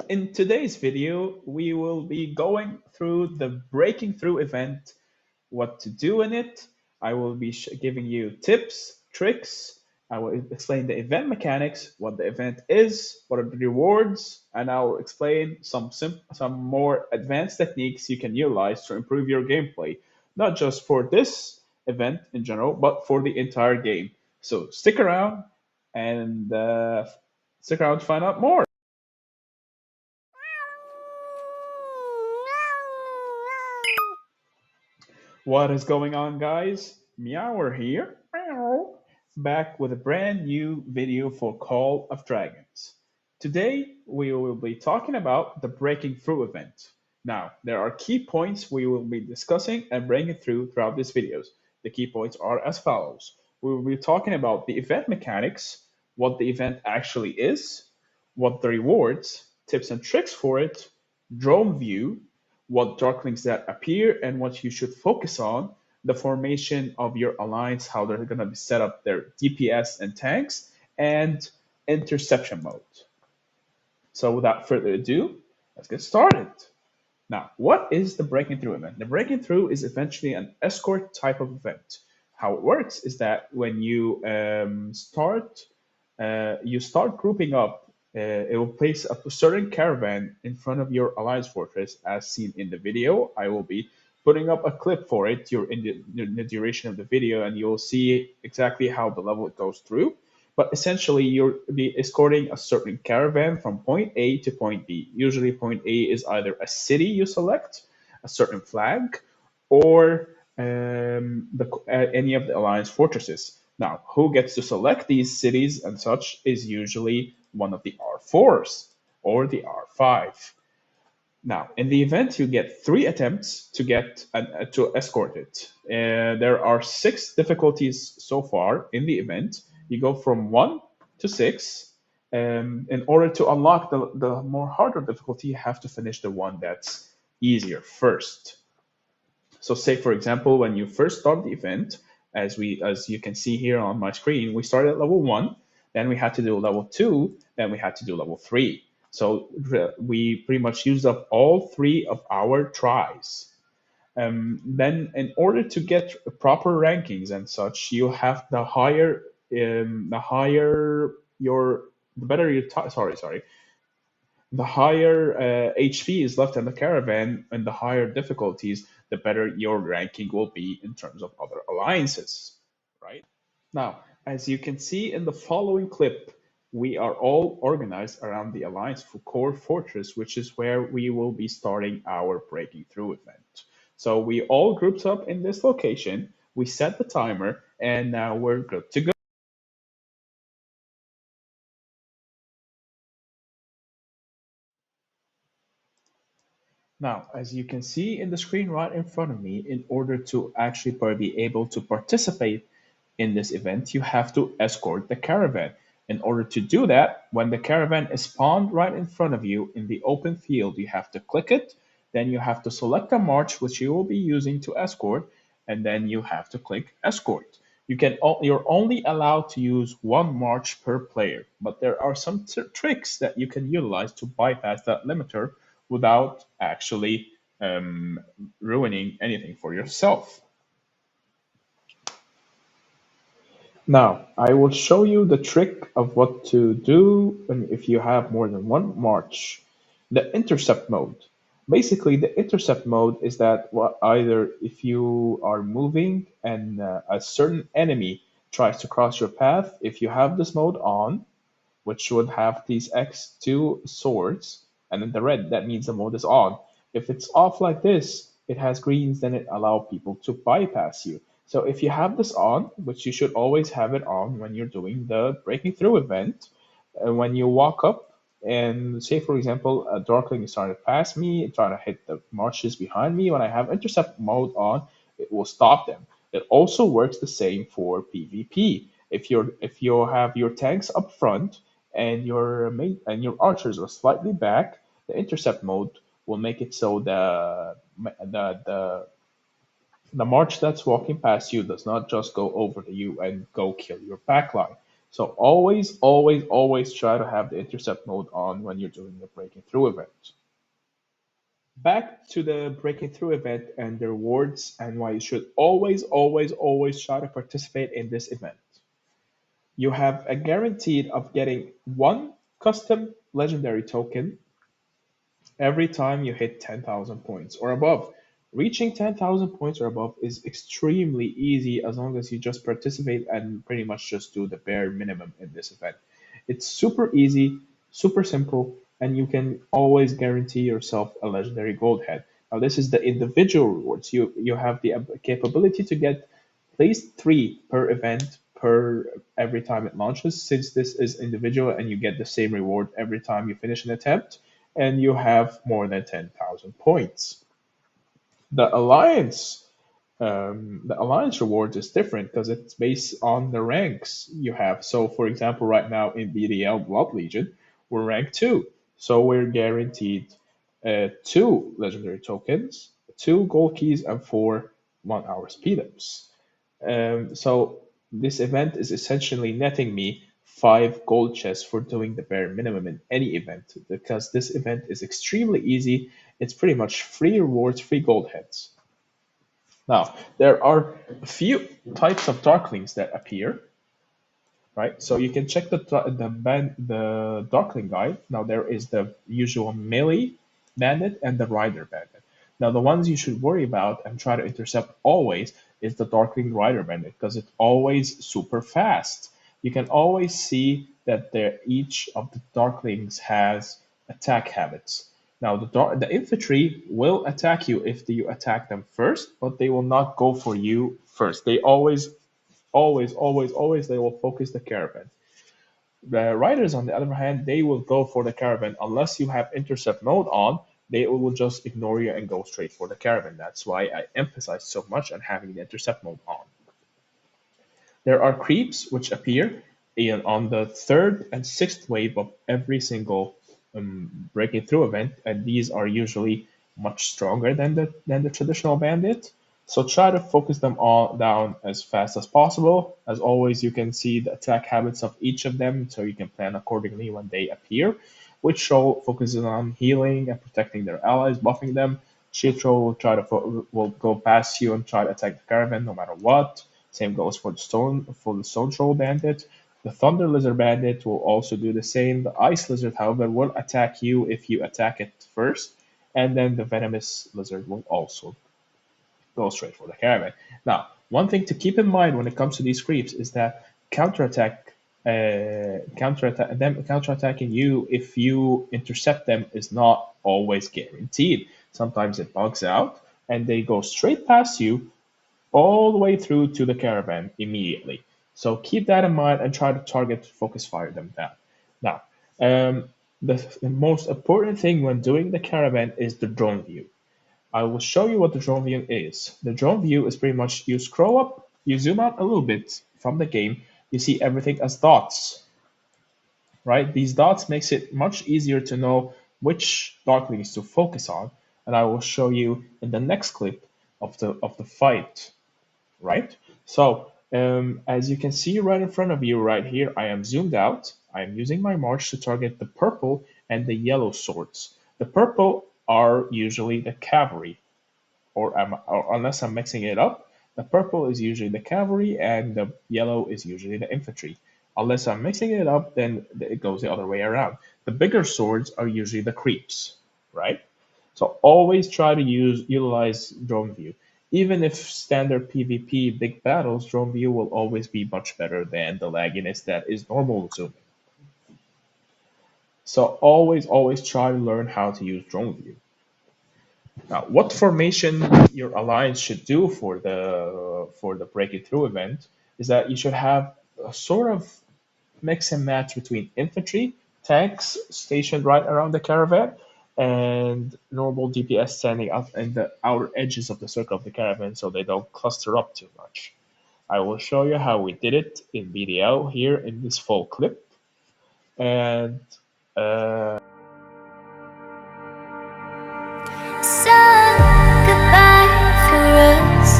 In today's video, we will be going through the breaking through event, what to do in it. I will be giving you tips, tricks. I will explain the event mechanics, what the event is, what are the rewards, and I'll explain some more advanced techniques you can utilize to improve your gameplay, not just for this event in general, but for the entire game. So and stick around to find out more. What is going on, guys? MEOWER here, Meow. Back with a brand new video for Call of Dragons. Today, we will be talking about the breaking through event. Now, there are key points we will be discussing and breaking through throughout these videos. The key points are as follows. We will be talking about the event mechanics, what the event actually is, what the rewards, tips and tricks for it, drone view, what darklings that appear and what you should focus on, the formation of your alliance, how they're going to be set up their DPS and tanks, and interception mode. So without further ado, let's get started. Now, what is the breaking through event? The breaking through is eventually an escort type of event. How it works is that when you start grouping up. It will place a certain caravan in front of your alliance fortress, as seen in the video. I will be putting up a clip for it in the duration of the video, and you'll see exactly how the level goes through. But essentially, you'll be escorting a certain caravan from point A to point B. Usually, point A is either a city you select, a certain flag, or any of the alliance fortresses. Now, who gets to select these cities and such is usually one of the R4s or the R5. Now, in the event, you get 3 attempts to get to escort it. There are 6 difficulties so far in the event. You go from 1 to 6. In order to unlock the more harder difficulty, you have to finish the one that's easier first. So say for example, when you first start the event, as you can see here on my screen, we started at level 1, then we had to do level 2, then we had to do level 3. So we pretty much used up all 3 of our tries. Then in order to get proper rankings and such, you have the higher your the better your sorry, the higher HP is left in the caravan and the higher difficulties, the better your ranking will be in terms of other alliances, right? Now, as you can see in the following clip, we are all organized around the Alliance for Core Fortress, which is where we will be starting our breaking through event. So we all grouped up in this location, we set the timer, and now we're good to go. Now, as you can see in the screen right in front of me, in order to actually be able to participate in this event, you have to escort the caravan. In order to do that, when the caravan is spawned right in front of you in the open field, you have to click it, then you have to select a march which you will be using to escort, and then you have to click escort. You're only allowed to use one march per player, but there are some tricks that you can utilize to bypass that limiter without actually ruining anything for yourself. Now, I will show you the trick of what to do if you have more than one march. The intercept mode. Basically, the intercept mode is that either if you are moving and a certain enemy tries to cross your path, if you have this mode on, which would have these X2 swords, and then the red, that means the mode is on. If it's off like this, it has greens, then it allows people to bypass you. So if you have this on, which you should always have it on when you're doing the breaking through event, when you walk up and say, for example, a darkling is trying to pass me, trying to hit the marches behind me, when I have intercept mode on, it will stop them. It also works the same for PvP. If you have your tanks up front and your archers are slightly back, the intercept mode will make it so the march that's walking past you does not just go over to you and go kill your backline. So always, always, always try to have the intercept mode on when you're doing the breaking through event. Back to the breaking through event and the rewards and why you should always, always, always try to participate in this event. You have a guaranteed of getting one custom legendary token every time you hit 10,000 points or above. Reaching 10,000 points or above is extremely easy as long as you just participate and pretty much just do the bare minimum in this event. It's super easy, super simple, and you can always guarantee yourself a legendary gold head. Now, this is the individual rewards. You have the capability to get at least three per event per every time it launches, since this is individual and you get the same reward every time you finish an attempt and you have more than 10,000 points. The alliance the alliance reward is different because it's based on the ranks you have. So, for example, right now in BDL Blood Legion, we're rank 2. So we're guaranteed 2 legendary tokens, 2 gold keys, and 4 1-hour speedups. So this event is essentially netting me 5 gold chests for doing the bare minimum in any event because this event is extremely easy. It's pretty much free rewards, free gold heads. Now, there are a few types of Darklings that appear, right? So you can check the Darkling guide. Now there is the usual melee bandit and the rider bandit. Now the ones you should worry about and try to intercept always is the Darkling rider bandit because it's always super fast. You can always see that each of the Darklings has attack habits. Now the infantry will attack you if you attack them first, but they will not go for you first. They always, always, always, always they will focus the caravan. The riders, on the other hand, they will go for the caravan unless you have intercept mode on. They will just ignore you and go straight for the caravan. That's why I emphasize so much on having the intercept mode on. There are creeps which appear on the third and sixth wave of every single breaking through event, and these are usually much stronger than the traditional bandit. So try to focus them all down as fast as possible. As always, you can see the attack habits of each of them, so you can plan accordingly when they appear. Witch Troll focuses on healing and protecting their allies, buffing them. Shield Troll will will go past you and try to attack the caravan no matter what. Same goes for the Stone Troll Bandit. The Thunder Lizard Bandit will also do the same. The Ice Lizard, however, will attack you if you attack it first, and then the Venomous Lizard will also go straight for the caravan. Now, one thing to keep in mind when it comes to these creeps is that counterattacking you if you intercept them is not always guaranteed. Sometimes it bugs out and they go straight past you all the way through to the caravan immediately. So keep that in mind and try to target focus fire them down. Now, the most important thing when doing the caravan is the drone view. I will show you what the drone view is. The drone view is pretty much you scroll up, you zoom out a little bit from the game, you see everything as dots, right? These dots makes it much easier to know which Darklings to focus on, and I will show you in the next clip of the fight, right? So as you can see right in front of you right here, I am zoomed out. I am using my march to target the purple and the yellow swords. The purple are usually the cavalry, or unless I'm mixing it up, the purple is usually the cavalry and the yellow is usually the infantry. Unless I'm mixing it up, then it goes the other way around. The bigger swords are usually the creeps, right? So always try to utilize drone view. Even if standard PvP big battles, drone view will always be much better than the lagginess that is normal zooming. So always, always try to learn how to use drone view. Now, what formation your alliance should do for the breaking through event is that you should have a sort of mix and match between infantry, tanks stationed right around the caravan, and normal DPS standing up in the outer edges of the circle of the caravan so they don't cluster up too much. I will show you how we did it in BDL here in this full clip. And So goodbye for us.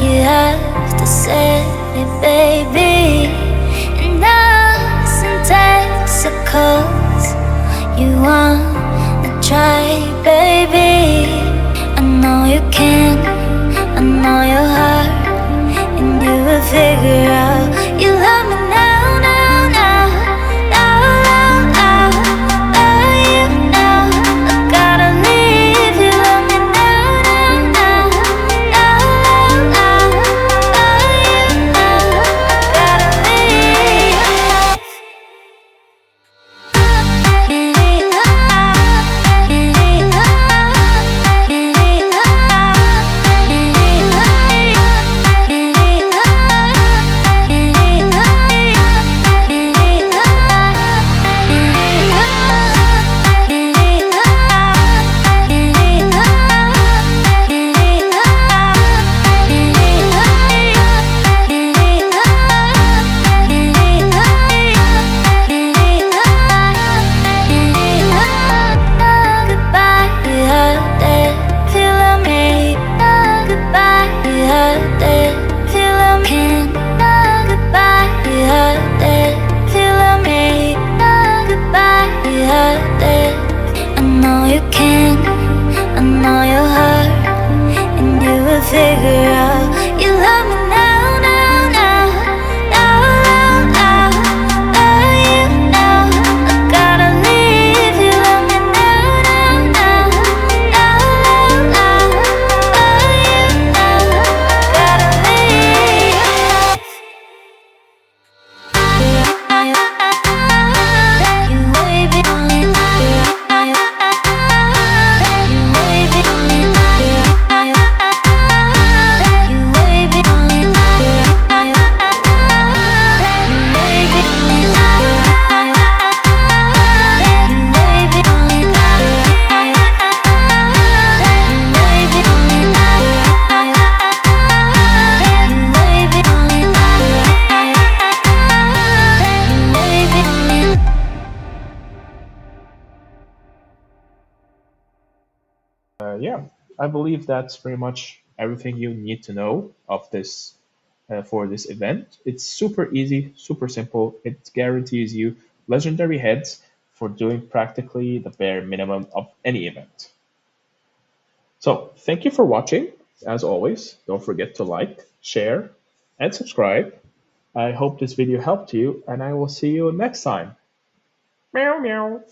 You have to say it, baby. And I try, baby. I know you can, I know your heart, and you will figure out. You love me now, now, now, now, now, now. Love you now. I gotta leave. You love me now, now, now, now, now, now. Love you now. Gotta leave. Figure out you love me now, now, now, now, now, now. Love you now. I gotta leave. You love me now, now, now, now, now. Love you now. Gotta leave. You baby, you Yeah, I believe that's pretty much everything you need to know of this for this event. It's super easy, super simple. It guarantees you legendary heads for doing practically the bare minimum of any event. So, thank you for watching. As always, don't forget to like, share, and subscribe. I hope this video helped you, and I will see you next time. Meow meow.